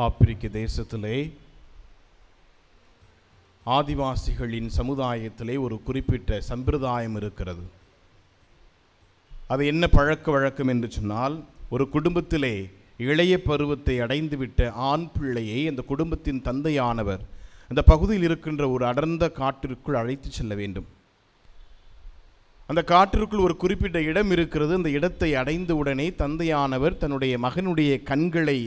ஆப்பிரிக்க தேசத்திலே ஆதிவாசிகளின் சமுதாயத்திலே ஒரு குறிப்பிட்ட சம்பிரதாயம் இருக்கிறது. அது என்ன பழக்க வழக்கம் என்று சொன்னால், ஒரு குடும்பத்திலே இளைய பருவத்தை அடைந்துவிட்ட ஆண் பிள்ளையை அந்த குடும்பத்தின் தந்தையானவர் அந்த பகுதியில் இருக்கின்ற ஒரு அடர்ந்த காட்டிற்குள் அழைத்து செல்ல வேண்டும். அந்த காட்டிற்குள் ஒரு குறிப்பிட்ட இடம் இருக்கிறது. அந்த இடத்தை அடைந்தவுடனே தந்தையானவர் தன்னுடைய மகனுடைய கண்களை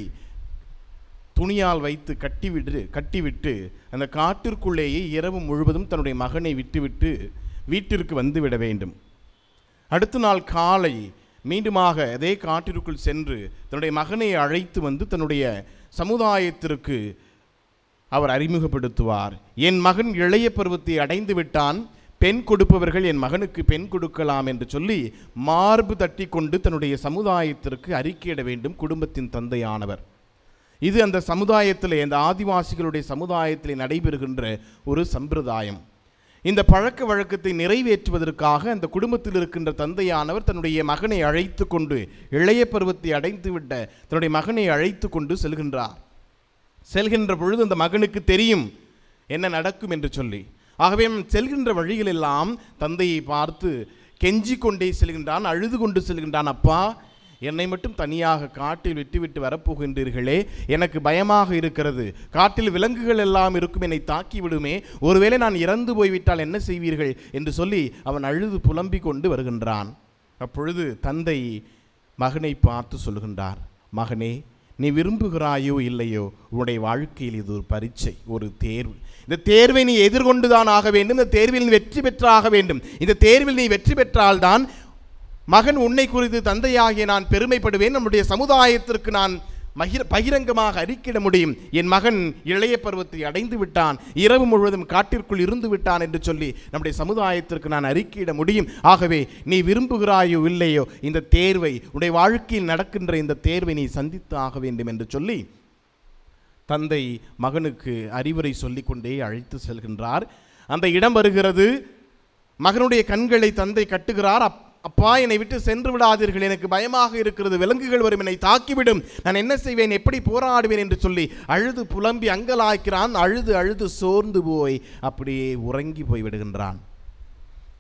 துணியால் வைத்து கட்டிவிட்டு அந்த காட்டிற்குள்ளேயே இரவு முழுவதும் தன்னுடைய மகனை விட்டுவிட்டு வீட்டிற்கு வந்துவிட வேண்டும். அடுத்த நாள் காலை மீண்டுமாக அதே காட்டிற்குள் சென்று தன்னுடைய மகனை அழைத்து வந்து தன்னுடைய சமுதாயத்திற்கு அவர் அறிமுகப்படுத்துவார். என் மகன் இளைய பருவத்தை அடைந்து விட்டான், பெண் கொடுப்பவர்கள் என் மகனுக்கு பெண் கொடுக்கலாம் என்று சொல்லி மார்பு தட்டி கொண்டு தன்னுடைய சமுதாயத்திற்கு அறிக்கையிட வேண்டும் குடும்பத்தின் தந்தையானவர். இது அந்த சமுதாயத்திலே, அந்த ஆதிவாசிகளுடைய சமுதாயத்திலே நடைபெறுகின்ற ஒரு சம்பிரதாயம். இந்த பழக்க வழக்கத்தை நிறைவேற்றுவதற்காக அந்த குடும்பத்தில் இருக்கின்ற தந்தையானவர் தன்னுடைய மகனை அழைத்து கொண்டு, இளைய பருவத்தை அடைந்துவிட்ட தன்னுடைய மகனை அழைத்து கொண்டு செல்கின்ற பொழுது அந்த மகனுக்கு தெரியும் என்ன நடக்கும் என்று சொல்லி. ஆகவே செல்கின்ற வழிகளெல்லாம் தந்தையை பார்த்து கெஞ்சி கொண்டே செல்கின்றான், அழுது கொண்டு செல்கின்றான். அப்பா, என்னை மட்டும் தனியாக காட்டில் விட்டுவிட்டு வரப்போகின்றீர்களே, எனக்கு பயமாக இருக்கிறது. காட்டில் விலங்குகள் எல்லாம் இருக்கும், என்னை தாக்கி விடுமே, ஒருவேளை நான் இறந்து போய்விட்டால் என்ன செய்வீர்கள் என்று சொல்லி அவன் அழுது புலம்பிக் கொண்டு வருகின்றான். அப்பொழுது தந்தை மகனை பார்த்து சொல்கின்றார், மகனே, நீ விரும்புகிறாயோ இல்லையோ, உன்னுடைய வாழ்க்கையில் இது ஒரு பரீட்சை, ஒரு தேர்வு. இந்த தேர்வை நீ எதிர்கொண்டுதான் ஆக வேண்டும். இந்த தேர்வில் நீ வெற்றி பெற்றாக வேண்டும். இந்த தேர்வில் நீ வெற்றி பெற்றால்தான் மகன் உன்னை குறித்து தந்தையாகிய நான் பெருமைப்படுவேன், நம்முடைய சமுதாயத்திற்கு நான் பகிரங்கமாக அறிக்கையிட முடியும். என் மகன் இளைய பருவத்தை அடைந்து விட்டான், இரவு முழுவதும் காட்டிற்குள் இருந்து விட்டான் என்று சொல்லி நம்முடைய சமுதாயத்திற்கு நான் அறிக்கையிட முடியும். ஆகவே நீ விரும்புகிறாயோ இல்லையோ, இந்த தேர்வை, உன்னுடைய வாழ்க்கையில் நடக்கின்ற இந்த தேர்வை நீ சந்தித்து ஆக வேண்டும் என்று சொல்லி தந்தை மகனுக்கு அறிவுரை சொல்லிக்கொண்டே அழைத்து செல்கின்றார். அந்த இடம் வருகிறது. மகனுடைய கண்களை தந்தை கட்டுகிறார். அப்பா, என்னை விட்டு சென்று விடாதீர்கள், எனக்கு பயமாக இருக்கிறது, விலங்குகள் வரும், என்னை தாக்கிவிடும், நான் என்ன செய்வேன், எப்படி போராடுவேன் என்று சொல்லி அழுது புலம்பி அங்கலாய்க்கிறான். அழுது சோர்ந்து போய் அப்படியே உறங்கி போய் விடுகின்றான்.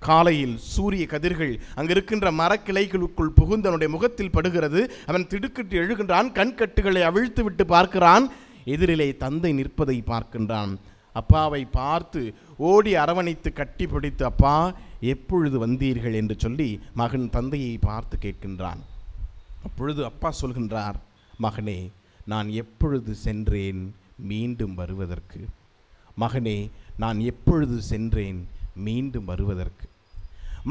காலையில் சூரிய கதிர்கள் அங்கு இருக்கின்ற மரக்கிளைகளுக்குள் புகுந்து அவனுடைய முகத்தில் படுகிறது. அவன் திடுக்கிட்டு எழுகின்றான். கண்கட்டுகளை அவிழ்த்து விட்டு பார்க்கிறான். எதிரிலே தந்தை நிற்பதை பார்க்கின்றான். அப்பாவை பார்த்து ஓடி அரவணைத்து கட்டி பிடித்து, அப்பா, எப்பொழுது வந்தீர்கள் என்று சொல்லி மகன் தந்தையை பார்த்து கேட்கின்றான். அப்பொழுது அப்பா சொல்கின்றார், மகனே, நான் எப்பொழுது சென்றேன் மீண்டும் வருவதற்கு? மகனே, நான் எப்பொழுது சென்றேன் மீண்டும் வருவதற்கு?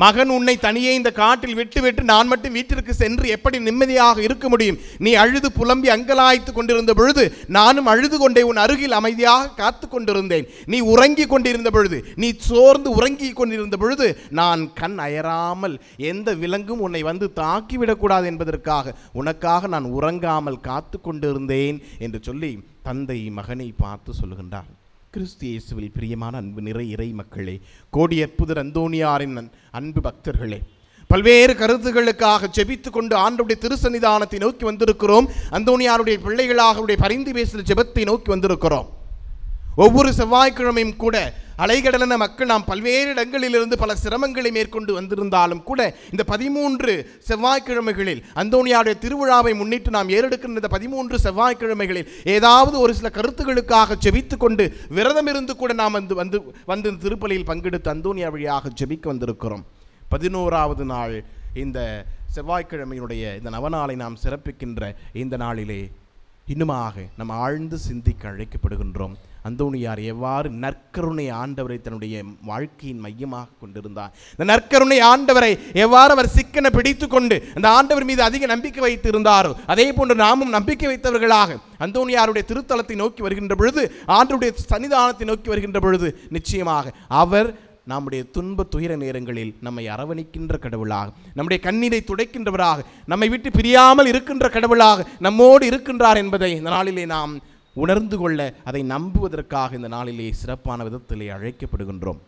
மகன், உன்னை தனியே இந்த காட்டில் விட்டு நான் மட்டும் வீட்டிற்கு சென்று எப்படி நிம்மதியாக இருக்க முடியும்? நீ அழுது புலம்பி அங்கலாய்த்து கொண்டிருந்த பொழுது நானும் அழுது கொண்டே உன் அருகில் அமைதியாக காத்து கொண்டிருந்தேன். நீ உறங்கி கொண்டிருந்த பொழுது, நீ சோர்ந்து உறங்கி கொண்டிருந்த பொழுது நான் கண் அயராமல் எந்த விலங்கும் உன்னை வந்து தாக்கிவிடக்கூடாது என்பதற்காக உனக்காக நான் உறங்காமல் காத்து கொண்டிருந்தேன் என்று சொல்லி தந்தை மகனை பார்த்து சொல்லுகின்றார். கிறிஸ்து இயேசுவில் பிரியமான அன்பு நிறை இறை மக்களே, கோடி அற்புதர் அந்தோணியாரின் அன்பு பக்தர்களே, பல்வேறு கருத்துகளுக்காக ஜெபித்து கொண்டு ஆண்டவருடைய திருசன்னிதானத்தை நோக்கி வந்திருக்கிறோம். அந்தோணியாருடைய பிள்ளைகளாக அவருடைய பரிந்து பேசுகிற ஜெபத்தை நோக்கி வந்திருக்கிறோம். ஒவ்வொரு செவ்வாய்க்கிழமையும் கூட அலைகடலான மக்கள் நாம் பல்வேறு இடங்களிலிருந்து பல சிரமங்களை மேற்கொண்டு வந்திருந்தாலும் கூட இந்த 13 செவ்வாய்க்கிழமைகளில் அந்தோணியாருடைய திருவிழாவை முன்னிட்டு நாம் ஏறெடுக்கின்ற இந்த 13 செவ்வாய்க்கிழமைகளில் ஏதாவது ஒரு சில கருத்துகளுக்காக ஜெபித்து கொண்டு விரதம் இருந்து கூட நாம் வந்து திருப்பலியில் பங்கெடுத்து அந்தோணியார் வழியாக ஜெபிக்க வந்திருக்கிறோம். 11வது நாள் இந்த செவ்வாய்க்கிழமையினுடைய இந்த நவநாளை நாம் சிறப்பிக்கின்ற இந்த நாளிலே இன்னுமாக நாம் ஆழ்ந்து சிந்திக்க அழைக்கப்படுகின்றோம். அந்தோணியார் எவ்வாறு நற்கருணை ஆண்டவரை தன்னுடைய வாழ்க்கையின் மையமாக கொண்டிருந்தார், இந்த நற்கருணை ஆண்டவரை எவ்வாறு அவர் சிக்கன பிடித்து கொண்டு அந்த ஆண்டவர் மீது அதிக நம்பிக்கை வைத்து இருந்தாரோ, அதே போன்று நாமும் நம்பிக்கை வைத்தவர்களாக அந்தோணியாருடைய திருத்தலத்தை நோக்கி வருகின்ற பொழுது, ஆண்டவருடைய சன்னிதானத்தை நோக்கி வருகின்ற பொழுது நிச்சயமாக அவர் நம்முடைய துன்ப துயர நேரங்களில் நம்மை அரவணைக்கின்ற கடவுளாக, நம்முடைய கண்ணீரை துடைக்கின்றவராக, நம்மை விட்டு பிரியாமல் இருக்கின்ற கடவுளாக நம்மோடு இருக்கின்றார் என்பதை இந்த நாளிலே நாம் உணர்ந்து கொள்ள, அதை நம்புவதற்காக இந்த நாளிலே சிறப்பான விதத்திலே அழைக்கப்படுகின்றோம்.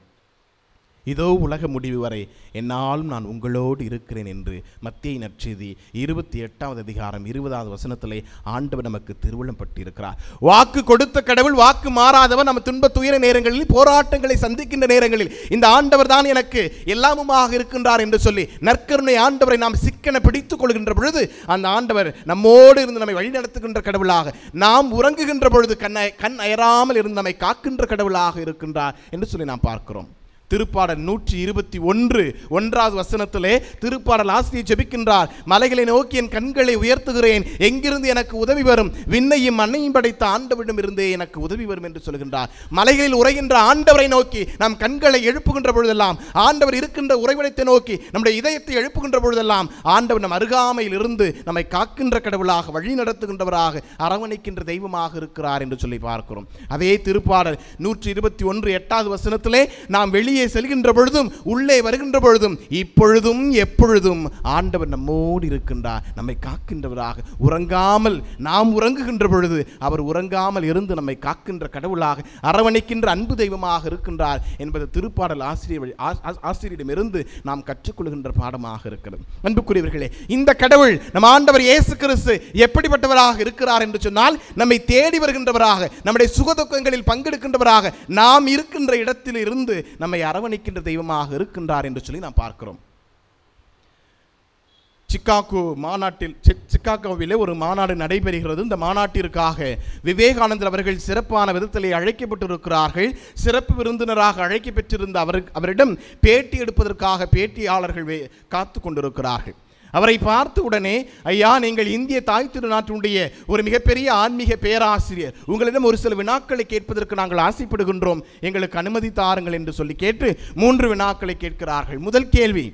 இதோ உலக முடிவு வரை என்னாலும் நான் உங்களோடு இருக்கிறேன் என்று மத்தேயு நற்செய்தி 28வது அதிகாரம் 20வது வசனத்திலே ஆண்டவர் நமக்கு திருவுளம் பட்டிருக்கிறார். வாக்கு கொடுத்த கடவுள் வாக்கு மாறாதவர். நம்ம துன்ப துயர நேரங்களில், போராட்டங்களை சந்திக்கின்ற நேரங்களில் இந்த ஆண்டவர் தான் எனக்கு எல்லாமுமாக இருக்கின்றார் என்று சொல்லி நற்கருணை ஆண்டவரை நாம் சிக்கன பிடித்துக் கொள்கின்ற பொழுது அந்த ஆண்டவர் நம்மோடு இருந்து நம்மை வழிநடத்துகின்ற கடவுளாக, நாம் உறங்குகின்ற பொழுது கண் அயராமல் இருந்து நம்மை காக்கின்ற கடவுளாக இருக்கின்றார் என்று சொல்லி நாம் பார்க்கிறோம். திருப்பாடல் 121 வசனத்திலே திருப்பாடல் ஆசிரியர் ஜெபிக்கின்றார். மலைகளை நோக்கி என் கண்களை உயர்த்துகிறேன், எங்கிருந்து எனக்கு உதவி வரும்? விண்ணையும் மண்ணையும் படைத்த ஆண்டவரிடம் இருந்தே எனக்கு உதவி வரும் என்று சொல்கின்றார். மலைகளில் உரைகின்ற ஆண்டவரை நோக்கி நாம் கண்களை எழுப்புகின்ற பொழுதெல்லாம், ஆண்டவர் இருக்கின்ற உறைவிடத்தை நோக்கி நம்முடைய இதயத்தை எழுப்புகின்ற பொழுதெல்லாம் ஆண்டவர் நம் அருகாமையில் இருந்து நம்மை காக்கின்ற கடவுளாக, வழி நடத்துகின்றவராக, அரவணைக்கின்ற தெய்வமாக இருக்கிறார் என்று சொல்லி பார்க்கிறோம். அதே திருப்பாடல் 121 வசனத்திலே நாம் வெளியே செல்கின்ற பொழுதும் உள்ளே வருகின்ற பொழுதும் இப்பொழுதும் எப்பொழுதும் ஆண்டவர் நம்மோடு இருக்கின்றார், நம்மை காக்கின்றவராக. உறங்காமல் நாம் உறங்குகின்ற பொழுது அவர் உறங்காமல் இருந்து நம்மை காக்கின்ற கடவுளாக, அரவணைக்கின்ற அன்பு தெய்வமாக இருக்கின்றார் என்பது திருப்பாடல் ஆசிரியரிடமிருந்து நாம் கற்றுக்கொள்கின்ற பாடமாக இருக்கிறது. அன்புக்குரியவர்களே, இந்த கடவுள் நம் ஆண்டவர் இயேசு கிறிஸ்து எப்படிப்பட்டவராக இருக்கிறார் என்று சொன்னால், நம்மை தேடி வருகின்றவராக, நம்முடைய சுகதுக்கங்களில் பங்கெடுக்கின்றவராக, நாம் இருக்கின்ற இடத்தில் இருந்து நம்மை அரவணைக்கின்ற தெய்வமாக இருக்கின்றார் என்று சொல்லி நாம் பார்க்கிறோம். சிக்காகோவிலே ஒரு மாநாடு நடைபெறுகிறது. இந்த மாநாட்டிற்காக விவேகானந்தர் அவர்கள் சிறப்பான விதத்திலே அழைக்கப்பட்டிருக்கிறார்கள். சிறப்பு விருந்தினராக அழைக்க பெற்றிருந்த அவரிடம் பேட்டி எடுப்பதற்காக பேட்டியாளர்கள் காத்து கொண்டிருக்கிறார்கள். அவரை பார்த்த உடனே, ஐயா, நீங்கள் இந்திய தாய் திருநாட்டினுடைய ஒரு மிகப்பெரிய ஆன்மீக பேராசிரியர், உங்களிடம் ஒரு சில வினாக்களை கேட்பதற்கு நாங்கள் ஆசைப்படுகின்றோம், எங்களுக்கு அனுமதி தாருங்கள் என்று சொல்லி கேட்டு 3 வினாக்களை கேட்கிறார்கள். முதல் கேள்வி,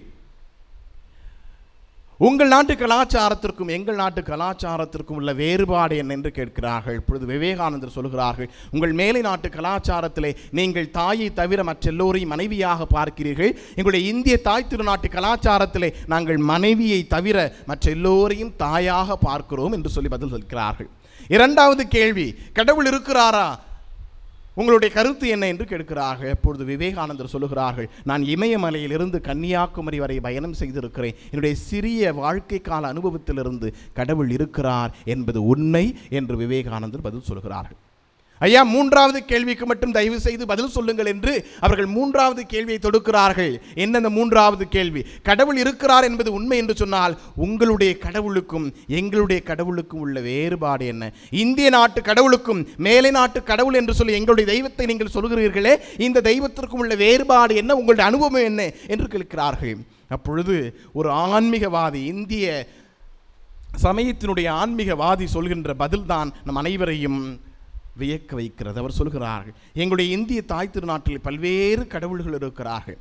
உங்கள் நாட்டு கலாச்சாரத்திற்கும் எங்கள் நாட்டு கலாச்சாரத்திற்கும் உள்ள வேறுபாடு என்ன என்று கேட்கிறார்கள். இப்பொழுது விவேகானந்தர் சொல்கிறார்கள், உங்கள் மேலை நாட்டு கலாச்சாரத்திலே நீங்கள் தாயை தவிர மற்ற எல்லோரையும் மனைவியாக பார்க்கிறீர்கள். எங்களுடைய இந்திய தாய் திருநாட்டு கலாச்சாரத்திலே நாங்கள் மனைவியை தவிர மற்ற எல்லோரையும் தாயாக பார்க்கிறோம் என்று சொல்லி பதில் சொல்கிறார்கள். இரண்டாவது கேள்வி, கடவுள் இருக்கிறாரா, உங்களுடைய கருத்து என்ன என்று கேட்கிறார்கள். அப்பொழுது விவேகானந்தர் சொல்லுகிறார்கள், நான் இமயமலையிலிருந்து கன்னியாகுமரி வரை பயணம் செய்திருக்கிறேன். என்னுடைய சிறிய வாழ்க்கை கால அனுபவத்திலிருந்து கடவுள் இருக்கிறார் என்பது உண்மை என்று விவேகானந்தர் பதில் சொல்கிறார்கள். ஐயா, 3வது கேள்விக்கு மட்டும் தயவு செய்து பதில் சொல்லுங்கள் என்று அவர்கள் 3வது கேள்வியை தொடுக்கிறார்கள். என்ன அந்த 3வது கேள்வி? கடவுள் இருக்கிறார் என்பது உண்மை என்று சொன்னால் உங்களுடைய கடவுளுக்கும் எங்களுடைய கடவுளுக்கும் உள்ள வேறுபாடு என்ன? இந்திய நாட்டு கடவுளுக்கும் மேலை நாட்டு கடவுள் என்று சொல்லி எங்களுடைய தெய்வத்தை நீங்கள் சொல்கிறீர்களே, இந்த தெய்வத்திற்கும் உள்ள வேறுபாடு என்ன? உங்களுடைய அனுபவம் என்ன என்று கேட்கிறார்கள். அப்பொழுது ஒரு ஆன்மீகவாதி, இந்திய சமயத்தினுடைய ஆன்மீகவாதி சொல்கின்ற பதில்தான் நம் அனைவரையும் வியக்க வைக்கிறது. அவர் சொல்கிறார்கள், எங்களுடைய இந்திய தாய் திருநாட்டில் பல்வேறு கடவுள்கள் இருக்கிறார்கள்.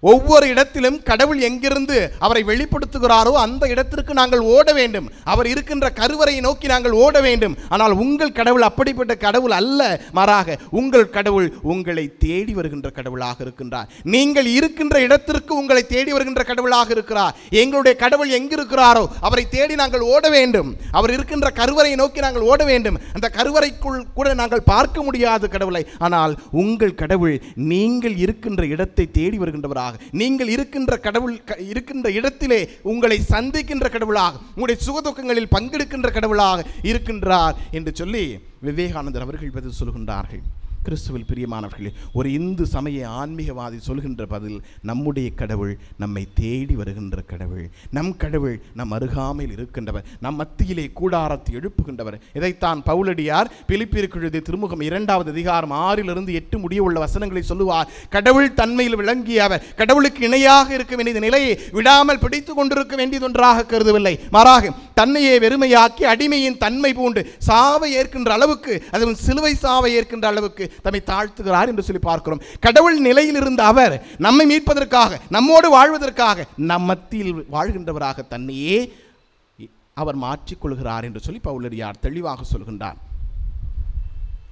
ஒவ்வொரு இடத்திலும் கடவுள் எங்கிருந்து அவரை வெளிப்படுத்துகிறாரோ அந்த இடத்திற்கு நாங்கள் ஓட வேண்டும். அவர் இருக்கின்ற கருவறையை நோக்கி நாங்கள் ஓட வேண்டும். ஆனால் உங்கள் கடவுள் அப்படிப்பட்ட கடவுள் அல்ல. மாறாக உங்கள் கடவுள் உங்களை தேடி வருகின்ற கடவுளாக இருக்கின்றார். நீங்கள் இருக்கின்ற இடத்திற்கு உங்களை தேடி வருகின்ற கடவுளாக இருக்கிறார். எங்களுடைய கடவுள் எங்கிருக்கிறாரோ அவரை தேடி நாங்கள் ஓட வேண்டும். அவர் இருக்கின்ற கருவறையை நோக்கி நாங்கள் ஓட வேண்டும். அந்த கருவறைக்குள் கூட நாங்கள் பார்க்க முடியாத கடவுளை, ஆனால் உங்கள் கடவுள் நீங்கள் இருக்கின்ற இடத்தை தேடி வருகின்றவராக, நீங்கள் இருக்கின்ற கடவுள் இருக்கின்ற இடத்திலே உங்களை சந்திக்கின்ற கடவுளாக, உங்களுடைய சுகதுக்கங்களில் பங்கெடுக்கின்ற கடவுளாக இருக்கின்றார் என்று சொல்லி விவேகானந்தர் அவர்கள் பதில் சொல்கின்றார்கள். கிறிஸ்துவில் பிரியமானவர்களே, ஒரு இந்து சமய ஆன்மீகவாதி சொல்கின்ற பதில், நம்முடைய கடவுள் நம்மை தேடி வருகின்ற கடவுள், நம் கடவுள் நம் அருகாமையில் இருக்கின்றவர், நம் மத்தியிலே கூடாரத்தை எழுப்புகின்றவர். இதைத்தான் பவுலடியார் பிலிப்பியருக்கு எழுதிய திருமுகம் 2வது அதிகாரம் 6 8 முடிய உள்ள வசனங்களை சொல்லுவார். கடவுள் தன்மையில் விளங்கிய அவர் கடவுளுக்கு இணையாக இருக்க வேண்டிய நிலையை விடாமல் பிடித்து கொண்டிருக்க வேண்டியதொன்றாக கருதவில்லை. மாறாக தன்னையே வெறுமையாக்கி அடிமையின் தன்மை பூண்டு சாவை ஏற்கின்ற அளவுக்கு, அதுவும் சிலுவை சாவை ஏற்கின்ற அளவுக்கு தம்மை தாழ்த்துகிறார் என்று சொல்லி பார்க்கிறோம். கடவுள் நிலையில் இருந்த அவர் நம்மை மீட்பதற்காக, நம்மோடு வாழ்வதற்காக, நம் மத்தியில் வாழ்கின்றவராக தன்னையே அவர் மாற்றிக்கொள்கிறார் என்று சொல்லி பவுலடியார் தெளிவாக சொல்கின்றார்.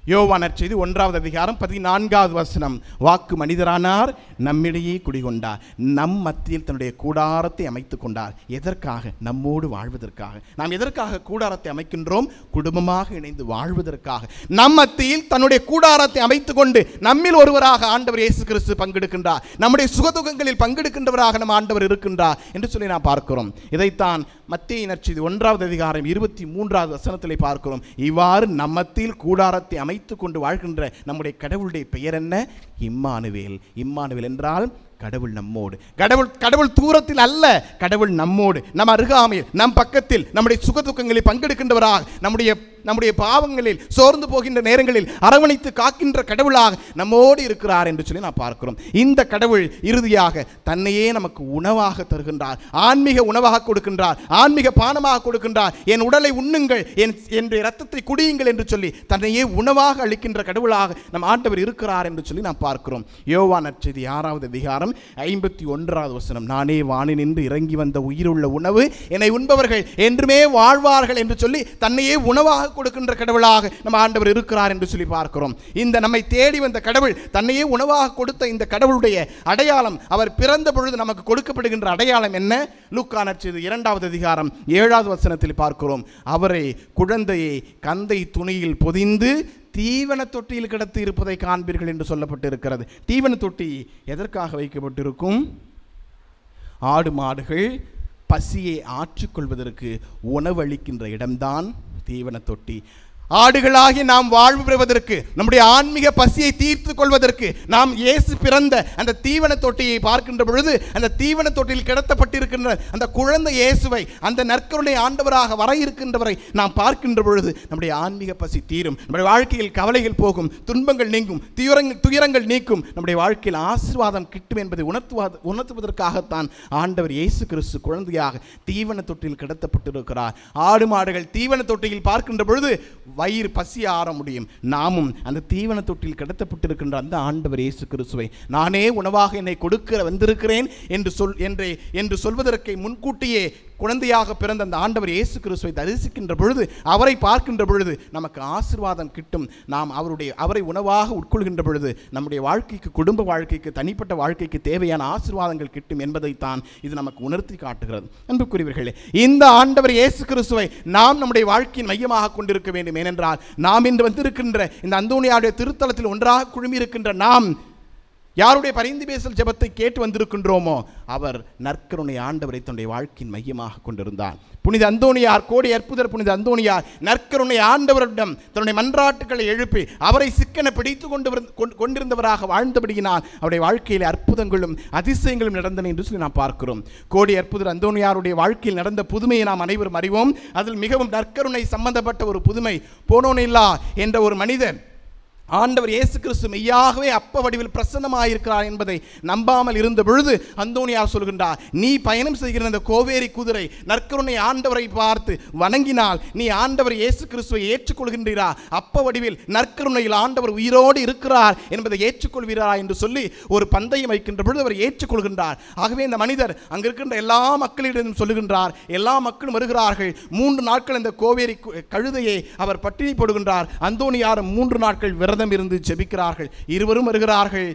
யோவான் நற்செய்தி 1வது அதிகாரம் 14வது வசனம். வாக்கு மனிதரானார், நம்மிடையே குடிகொண்டார், நம் மத்தியில் தன்னுடைய கூடாரத்தை அமைத்துக் கொண்டார். எதற்காக? நம்மோடு வாழ்வதற்காக. நாம் எதற்காக கூடாரத்தை அமைக்கின்றோம்? குடும்பமாக இணைந்து வாழ்வதற்காக. நம் மத்தியில் தன்னுடைய கூடாரத்தை அமைத்துக் கொண்டு நம்மில் ஒருவராக ஆண்டவர் இயேசு கிறிஸ்து பங்கெடுக்கின்றார். நம்முடைய சுகதுக்கங்களில் பங்கெடுக்கின்றவராக நம் ஆண்டவர் இருக்கின்றார் என்று சொல்லி நாம் பார்க்கிறோம். இதைத்தான் மத்தேயு நற்செய்தி 1வது அதிகாரம் 23வது வசனத்திலே பார்க்கிறோம். இவ்வாறு நம் மத்தியில் கூடாரத்தை அமைத்துக் கொண்டு வாழ்கின்ற நம்முடைய கடவுளுடைய பெயர் என்ன? இம்மானுவேல். இம்மானுவேல் என்றால் கடவுள் நம்மோடு. கடவுள் தூரத்தில் அல்ல, கடவுள் நம்மோடு, நம் அருகாமையில், நம் பக்கத்தில், நம்முடைய சுகதுக்கங்களில் பங்கெடுக்கின்றவராக, நம்முடைய பாவங்களில் சோர்ந்து போகின்ற நேரங்களில் அரவணைத்து காக்கின்ற கடவுளாக நம்மோடு இருக்கிறார் என்று சொல்லி நான் பார்க்கிறோம். இந்த கடவுள் இறுதியாக தன்னையே நமக்கு உணவாக தருகின்றார், ஆன்மீக உணவாக கொடுக்கின்றார், ஆன்மீக பானமாக கொடுக்கின்றார். என் உடலை உண்ணுங்கள், என் இரத்தத்தை குடியுங்கள் என்று சொல்லி தன்னையே உணவாக அளிக்கின்ற கடவுளாக நம் ஆண்டவர் இருக்கிறார் என்று சொல்லி நாம் பார்க்கிறோம். யோவான் நற்செய்தி 6வது அதிகாரம் 51வது வசனம். நானே வானினின்று இறங்கி வந்த உயிருள்ள உணவு, என்னை உண்பவர்கள் என்றுமே வாழ்வார்கள் என்று சொல்லி தன்னையே உணவாக கொடுக்கின்ற கடவுளாக நம்ம ஆண்டவர் இருக்கிறார் என்று சொல்லி பார்க்கிறோம். இந்த நம்மை தேடி வந்த கடவுள், தன்னையே உணவாக கொடுத்த இந்த கடவுளுடைய அடையாளம், அவர் பிறந்த பொழுது நமக்கு கொடுக்கப்படுகின்ற அடையாளம் என்ன? லூக்கா நற்செய்தி 2வது அதிகாரம் 7வது வசனத்தில் பார்க்கிறோம். அவரை குழந்தையை கந்தை துணியில் பொதிந்து தீவன தொட்டியில் கிடத்தி இருப்பதை காண்பீர்கள் என்று சொல்லப்பட்டிருக்கிறது. தீவன தொட்டி எதற்காக வைக்கப்பட்டிருக்கும்? ஆடு மாடுகள் பசியை ஆற்றிக்கொள்வதற்கு உணவளிக்கின்ற இடம்தான் தீவன தொட்டி. ஆடுகளாகி நாம் வாழ்வு பெறுவதற்கு, நம்முடைய ஆன்மீக பசியை தீர்த்து கொள்வதற்கு நாம் இயேசு பிறந்த அந்த தீவன தொட்டியை பார்க்கின்ற பொழுது, அந்த தீவன தொட்டியில் கிடத்தப்பட்டிருக்கின்ற அந்த குழந்தை இயேசுவை, அந்த நற்கருணை ஆண்டவராக வர இருக்கின்றவரை நாம் பார்க்கின்ற பொழுது நம்முடைய ஆன்மீக பசி தீரும், நம்முடைய வாழ்க்கையில் கவலைகள் போகும், துன்பங்கள் நீங்கும், துயரங்கள் நீக்கும், நம்முடைய வாழ்க்கையில் ஆசீர்வாதம் கிட்டும் என்பதை உணர்த்துவதற்காகத்தான் ஆண்டவர் இயேசு கிறிஸ்து குழந்தையாக தீவன தொட்டியில் கிடத்தப்பட்டிருக்கிறார். ஆடு மாடுகள் தீவன தொட்டியில் பார்க்கின்ற பொழுது வயிறு பசி ஆற முடியும். நாமும் அந்த தீவன தொட்டில் கிடத்தப்பட்டிருக்கின்ற அந்த ஆண்டவர் இயேசு கிறிஸ்துவை, நானே உணவாக என்னை கொடுக்க வந்திருக்கிறேன் என்று சொல்வதற்கு முன்கூட்டியே குழந்தையாக பிறந்த அந்த ஆண்டவர் இயேசு கிறிஸ்துவை தரிசிக்கின்ற பொழுது, அவரை பார்க்கின்ற பொழுது நமக்கு ஆசீர்வாதம் கிட்டும். நாம் அவரை உணவாக உட்கொள்கின்ற பொழுது நம்முடைய வாழ்க்கைக்கு, குடும்ப வாழ்க்கைக்கு, தனிப்பட்ட வாழ்க்கைக்கு தேவையான ஆசீர்வாதங்கள் கிட்டும் என்பதைத்தான் இது நமக்கு உணர்த்தி காட்டுகிறது. அன்புக்குரியவர்களே, இந்த ஆண்டவர் இயேசு கிறிஸ்துவை நாம் நம்முடைய வாழ்க்கையின் மையமாக கொண்டிருக்க வேண்டும். ஏனென்றால் நாம் இன்று வந்திருக்கின்ற இந்த அந்தோனியாருடைய திருத்தலத்தில் ஒன்றாக குழுமி இருக்கின்ற நாம் யாருடைய பரிந்து பேசல் ஜெபத்தை கேட்டு வந்திருக்கின்றோமோ அவர் நற்கருணை ஆண்டவரை தன்னுடைய வாழ்க்கையின் மையமாக கொண்டிருந்தார். புனித அந்தோனியார், கோடி அற்புதர் புனித அந்தோனியார் நற்கருணை ஆண்டவரிடம் தன்னுடைய மன்றாட்டுக்களை எழுப்பி அவரை சிக்கன பிடித்து கொண்டிருந்தவராக வாழ்ந்தபடியினால் அவருடைய வாழ்க்கையில் அற்புதங்களும் அதிசயங்களும் நடந்தன என்று சொல்லி நாம் பார்க்கிறோம். கோடி அற்புதர் அந்தோனியாருடைய வாழ்க்கையில் நடந்த புதுமையை நாம் அனைவரும் அறிவோம். அதில் மிகவும் நற்கருணை சம்பந்தப்பட்ட ஒரு புதுமை, போனோனில்லா என்ற ஒரு மனிதன் ஆண்டவர் இயேசு கிறிஸ்து மெய்யாகவே அப்ப வடிவில் பிரசன்னமாயிருக்கிறார் என்பதை நம்பாமல் இருந்த பொழுது அந்தோனியார் சொல்கின்றார், நீ பயணம் செய்கிற அந்த கோவேரி குதிரை நற்கருணை ஆண்டவரை பார்த்து வணங்கினால் நீ ஆண்டவர் இயேசு கிறிஸ்துவை ஏற்றுக்கொள்கின்றீரா? அப்ப வடிவில் நற்கருணையில் ஆண்டவர் உயிரோடு இருக்கிறார் என்பதை ஏற்றுக்கொள்வீரா என்று சொல்லி ஒரு பந்தயம் வைக்கின்ற பொழுது அவர் ஏற்றுக்கொள்கின்றார். ஆகவே இந்த மனிதர் அங்கிருக்கின்ற எல்லா மக்களிடம் சொல்லுகின்றார். எல்லா மக்களும் வருகிறார்கள். 3 நாட்கள் இந்த கோவேரி கழுதையை அவர் பட்டினி போடுகின்றார். அந்தோனியார் 3 நாட்கள் விரதம் இருந்து ஜெபிக்கிறார்கள். இருவரும் வருகிறார்கள்.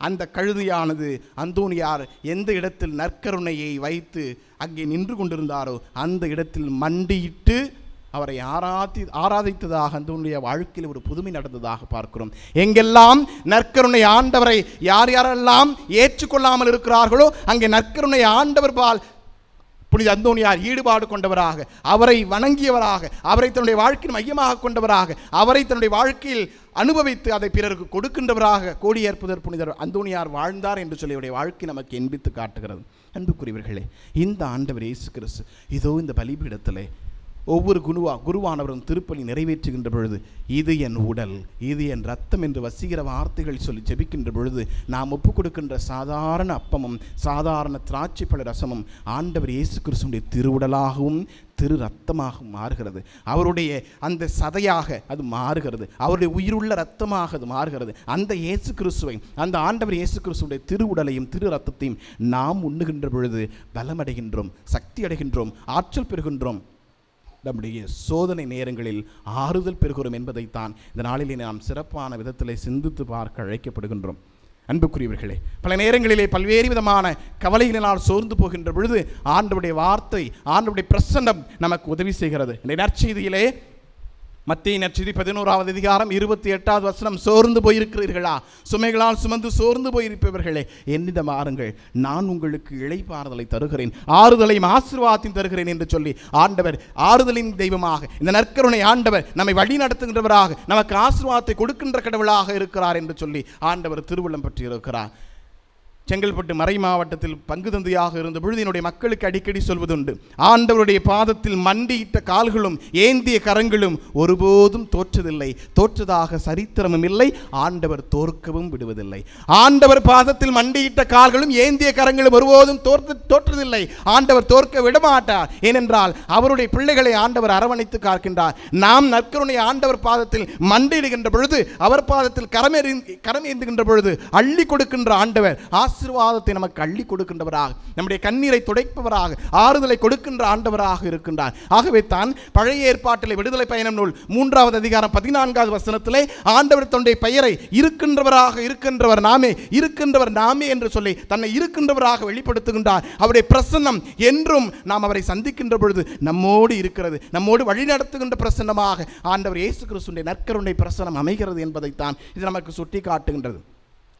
அந்த கழுதையானது அந்தோனியார் எந்த இடத்தில் நற்கருணையை வைத்து அங்கே நின்று கொண்டிருந்தாரோ அந்த இடத்தில் மண்டியிட்டு அவரை ஆராதித்ததாக அந்தோனிய வாழ்க்கையில் ஒரு புதுமை நடந்ததாக பார்க்கிறோம். எங்கெல்லாம் நற்கருணை ஆண்டவரை யாரெல்லாம் ஏற்றுக்கொள்ளாமல் இருக்கிறார்களோ அங்கே நற்கருணை ஆண்டவர் பால் புனித அந்தோனியார் ஈடுபாடு கொண்டவராக, அவரை வணங்கியவராக, அவரை தன்னுடைய வாழ்க்கையின் மையமாக கொண்டவராக, அவரை தன்னுடைய வாழ்க்கையில் அனுபவித்து அதை பிறருக்கு கொடுக்கின்றவராக கோடி அற்புதர் புனிதர் அந்தோனியார் வாழ்ந்தார் என்று சொல்லி அவருடைய வாழ்க்கை நமக்கு எண்பித்து காட்டுகிறது. அன்புக்குரியவர்களே, இந்த ஆண்டவர் இயேசு கிறிஸ்து இதோ இந்த பலிபீடத்திலே ஒவ்வொரு குருவானவரும் திருப்பலி நிறைவேற்றுகின்ற பொழுது இது என் உடல், இது என் ரத்தம் என்று வசீகர வார்த்தைகள் சொல்லி ஜெபிக்கின்ற பொழுது நாம் ஒப்புக் கொடுக்கின்ற சாதாரண அப்பமும் சாதாரண திராட்சை பழ ரசமும் ஆண்டவர் இயேசு கிறிஸ்துவின் திருவுடலாகவும் திரு ரத்தமாகவும் மாறுகிறது. அவருடைய அந்த சதையாக அது மாறுகிறது. அவருடைய உயிருள்ள ரத்தமாக அது மாறுகிறது. அந்த இயேசு கிறிஸ்துவை, அந்த ஆண்டவர் இயேசு கிறிஸ்துடைய திருவுடலையும் திரு ரத்தத்தையும் நாம் உண்ணுகின்ற பொழுது பலமடைகின்றோம், சக்தி அடைகின்றோம், ஆற்றல் பெறுகின்றோம். நம்முடைய சோதனை நேரங்களில் ஆறுதல் பெறுகிறோம் என்பதைத்தான் இந்த நாளிலே நாம் சிறப்பான விதத்தில் சிந்தித்து பார்க்க அழைக்கப்படுகின்றோம். அன்புக்குரியவர்களே, பல நேரங்களிலே பல்வேறு விதமான கவலைகளினால் சோர்ந்து போகின்ற பொழுது ஆண்டவருடைய வார்த்தை, ஆண்டவருடைய பிரசன்னம் நமக்கு உதவி செய்கிறது. இந்த நற்செய்தியிலே, மத்தேயு நற்செய்தி 11வது அதிகாரம் 28வது வசனம், சோர்ந்து போயிருக்கிறீர்களா, சுமைகளால் சுமந்து சோர்ந்து போயிருப்பவர்களே, என்னிடம் வாருங்கள், நான் உங்களுக்கு இளைப்பாறுதலை தருகிறேன், ஆறுதலையும் ஆசீர்வாதத்தையும் தருகிறேன் என்று சொல்லி ஆண்டவர் ஆறுதலின் தெய்வமாக, இந்த நற்கருணை ஆண்டவர் நம்மை வழி நடத்துகின்றவராக, நமக்கு ஆசீர்வாதத்தை கொடுக்கின்ற கடவுளாக இருக்கிறார் என்று சொல்லி ஆண்டவர் திருவுள்ளம் பற்றி இருக்கிறார். செங்கல்பட்டு மறை மாவட்டத்தில் பங்கு தந்தையாக இருந்த பொழுது என்னுடைய மக்களுக்கு அடிக்கடி சொல்வதுண்டு, ஆண்டவருடைய பாதத்தில் மண்டியிட்ட கால்களும் ஏந்திய கரங்களும் ஒருபோதும் தோற்றதில்லை, தோற்றதாக சரித்திரமும் இல்லை, ஆண்டவர் தோற்கவும் விடுவதில்லை. ஆண்டவர் பாதத்தில் மண்டியிட்ட கால்களும் ஏந்திய கரங்களும் ஒருபோதும் தோற்றதில்லை, ஆண்டவர் தோற்க விடமாட்டார். ஏனென்றால் அவருடைய பிள்ளைகளை ஆண்டவர் அரவணைத்து காக்கின்றார். நாம் நற்கருணை ஆண்டவர் பாதத்தில் மண்டியிடுகின்ற பொழுது, அவர் பாதத்தில் கரம் ஏந்துகின்ற பொழுது அள்ளி கொடுக்கின்ற ஆண்டவர் ஆசீர்வாதத்தை நமக்கு அள்ளி கொடுக்கின்றவராக, நம்முடைய கண்ணீரை துடைப்பவராக, ஆறுதலை கொடுக்கின்ற ஆண்டவராக இருக்கின்றார். ஆகவே தான் பழைய ஏற்பாட்டிலே விடுதலை பயணம் நூல் 3வது அதிகாரம் 14வது வசனத்திலே ஆண்டவர் தன்னுடைய பெயரை இருக்கின்றவர் நாமே என்று சொல்லி தன்னை இருக்கின்றவராக வெளிப்படுத்துகின்றார். அவருடைய பிரசன்னம் என்றும் நாம் அவரை சந்திக்கின்ற பொழுது நம்மோடு இருக்கிறது, நம்மோடு வழிநடத்துகின்ற பிரசன்னமாக ஆண்டவர் இயேசு கிறிஸ்துவின் நற்கருணை பிரசன்னம் அமைகிறது என்பதைத்தான் இது நமக்கு சுட்டி காட்டுகின்றது.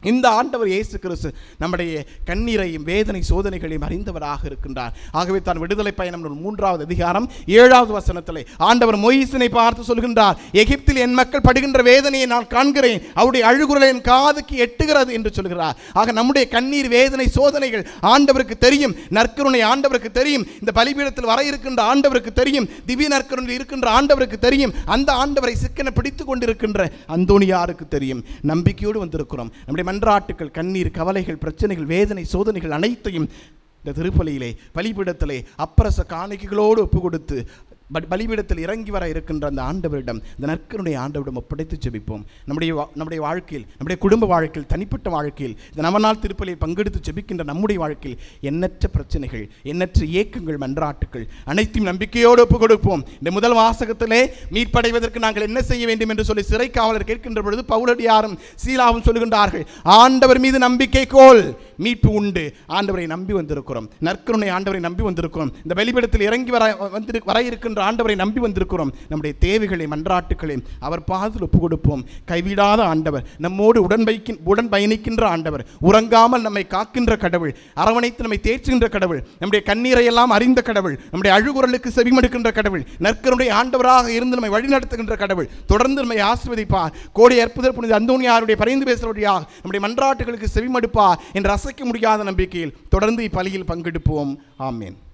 இந்த ஆண்டவர் இயேசு கிறிஸ்து நம்முடைய கண்ணீரையும் வேதனை சோதனைகளையும் அறிந்தவராக இருக்கின்றார். ஆகவே தான் விடுதலை பயணம் 3வது அதிகாரம் 7வது வசனத்திலே ஆண்டவர் மோயிசனை பார்த்து சொல்கின்றார், எகிப்தில் என் மக்கள் படுகின்ற வேதனையை நான் காண்கிறேன், அவருடைய அழுகுரல் என் காதுக்கு எட்டுகிறது என்று சொல்கிறார். ஆக நம்முடைய கண்ணீர் வேதனை சோதனைகள் ஆண்டவருக்கு தெரியும், நற்கருணை ஆண்டவருக்கு தெரியும், இந்த பலிபீடத்தில் வர இருக்கின்ற ஆண்டவருக்கு தெரியும், திவ்ய நற்கருணை இருக்கின்ற ஆண்டவருக்கு தெரியும், அந்த ஆண்டவரை சிக்கன பிடித்து கொண்டிருக்கின்ற அந்தோனியாருக்கு தெரியும். நம்பிக்கையோடு வந்திருக்கிறோம். நம்முடைய மன்றாட்டுக்கள், கண்ணீர், கவலைகள், பிரச்சனைகள், வேதனை சோதனைகள் அனைத்தையும் இந்த திருப்பலியிலே பலிபீடத்திலே அப்பரச காணிக்கைகளோடு ஒப்பு கொடுத்து பலிபீடத்தில் இறங்கி வர இருக்கின்ற அந்த ஆண்டவரிடம், இந்த நற்கருணை ஆண்டவரிடம் ஒப்படைத்து ஜெபிப்போம். நம்முடைய வாழ்க்கையில், நம்முடைய குடும்ப வாழ்க்கையில், தனிப்பட்ட வாழ்க்கையில், இந்த நவநாள் திருப்பலியை பங்கெடுத்து ஜெபிக்கின்ற நம்முடைய வாழ்க்கையில் எண்ணற்ற பிரச்சனைகள், எண்ணற்ற ஏக்கங்கள், மன்றாட்டுக்கள் அனைத்தையும் நம்பிக்கையோடு ஒப்பு கொடுப்போம். இந்த முதல் வாசகத்திலே மீட்படைவதற்கு நாங்கள் என்ன செய்ய வேண்டும் என்று சொல்லி சிறை காவலர் கேட்கின்ற பொழுது பவுலடியாரும் சீலாவும் சொல்லுகின்றார்கள், ஆண்டவர் மீது நம்பிக்கை கோல், மீட்பு உண்டு. ஆண்டவரை நம்பி வந்திருக்கிறோம், நற்கருணை ஆண்டவரை நம்பி வந்திருக்கிறோம், இந்த பலிபீடத்தில் இறங்கி வர இருக்கின்ற ஆண்டவரை நம்பி வந்திருக்கிறோம். நம்முடைய தேவைகளை, மன்றாட்டுக்களை அவர் பாதத்தில் ஒப்பு கொடுப்போம். கைவிடாத ஆண்டவர், நம்மோடு உடன் பயணிக்கின்ற ஆண்டவர், உறங்காமல் நம்மை காக்கின்ற கடவுள், அரவணைத்து நம்மை தேற்றுகின்ற கடவுள், நம்முடைய கண்ணீரை எல்லாம் அறிந்த கடவுள், நம்முடைய அழுகுரலுக்கு செவிமடுக்கின்ற கடவுள், நற்கருணை ஆண்டவராக இருந்து நம்மை வழிநடத்துகின்ற கடவுள், தொடர்ந்து நம்மை ஆசீர்வதிப்பார். கோடி அற்புதர் புனித அந்தோனியாருடைய பரிந்து பேசுவதாக நம்முடைய மன்றாட்டுகளுக்கு செவிமடுப்பார் என்ற அசைக்க முடியாத நம்பிக்கையில் தொடர்ந்து இப்பலியில் பங்கெடுப்போம். ஆமேன்.